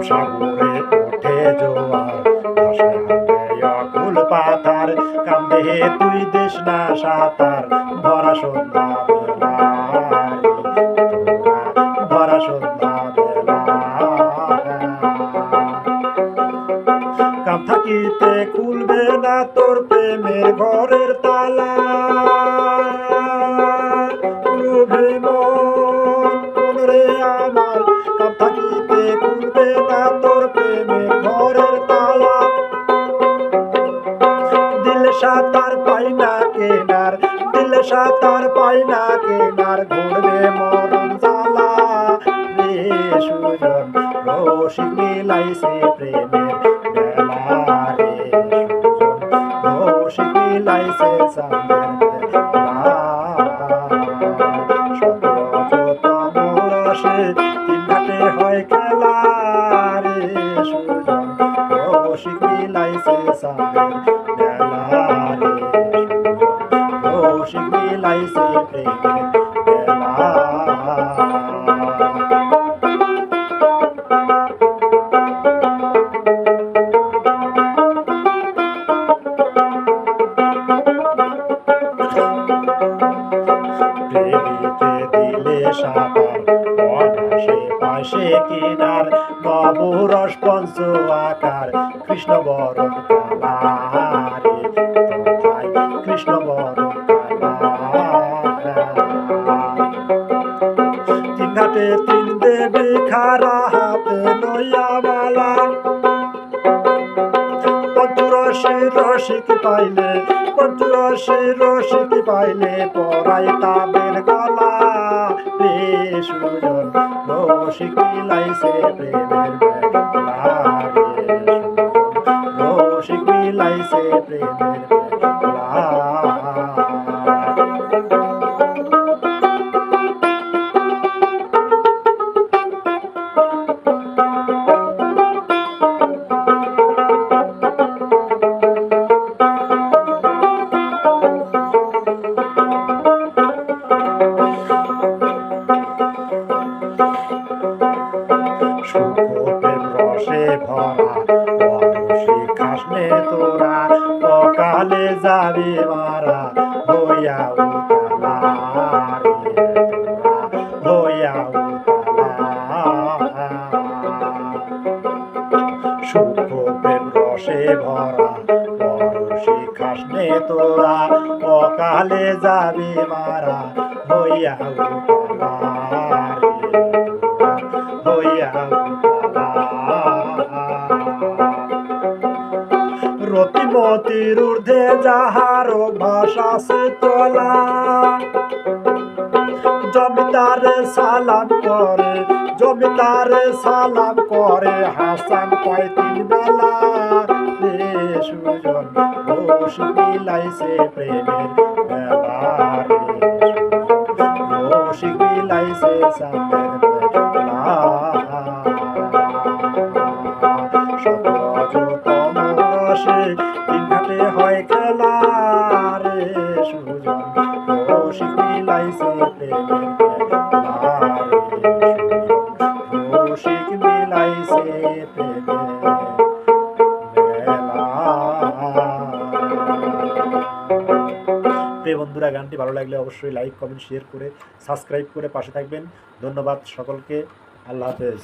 সাগরে ওঠে জোয়ার ভাসে অকুল পাতার কান্দে তুই দেশ না সাঁতার ভরা সন্ধ্যা বেলা ভরা সন্ধ্যা বেলা কাম থাকিতে খুলবে না তোর প্রেমের ঘরের তালা আমার কাম থাকিতে খুলবে না তোর প্রেমের ঘরের তালা দিল সাঁতার পাই না কেনার দিল সাঁতার পাই না কেনার ঘুরবে মরণ জ্বালা রে সুজন রসিক মিলাইছে প্রেমের বেলা রে সুজন রসিক মিলাইছে চাঁদের বেলা শততম রসে তিন ঘাটে হয় খেলা রে সুজন রসিক মিলাইছে চাঁদের বেলা রে রসিক মিলাইছে প্রেমের বেলা প্রেমিকে দিলে সাঁতার অনাসে পাশে কিনার নবরস পঞ্চ আকার কৃষ্ণ বরণ কালারে তথায় কৃষ্ণ বরণ তিন ঘাটে তিন দেবী খারা হাতে লইয়া মালা পঞ্চরসে রসিক পাইলে পঞ্চরসে রসিক পাইলে পরাই তাদের গলা রে সুজন রসিক মিলাইছে প্রেমের বেলা রে রসিক মিলাইছে প্রেমের বেলা প্রেম রসে ভরা অরসি খাসনে তোরা অকালে যাবি মারা হইয়া উতালা রে তোরা হইয়া উতালা সূক্ষ্ম প্রেম রসে ভরা অরসি খাসনে তোরা অকালে যাবি মারা হইয়া উতালা রে হইয়া রতিমতির ঊর্ধ্বে যাহার ভাষা সে তোলা জমিদারে সালাম করে জমিদারে সালাম করে হাসান কয় তিন বেলা রে সুজন রসিক মিলাইছে প্রেমের বেলা রে রসিক মিলাইছে চাঁদের বেলা শততম রসে তিন ঘাটে হয় খেলা রে সুজন রসিক মিলাইছে প্রেমের বেলা রে রসিক মিলাইছে প্রেমের বেলা। প্রিয় বন্ধুরা, গানটি ভালো লাগলে অবশ্যই লাইক কমেন্ট শেয়ার করে সাবস্ক্রাইব করে পাশে থাকবেন। ধন্যবাদ সকলকে। আল্লাহ হাফেজ।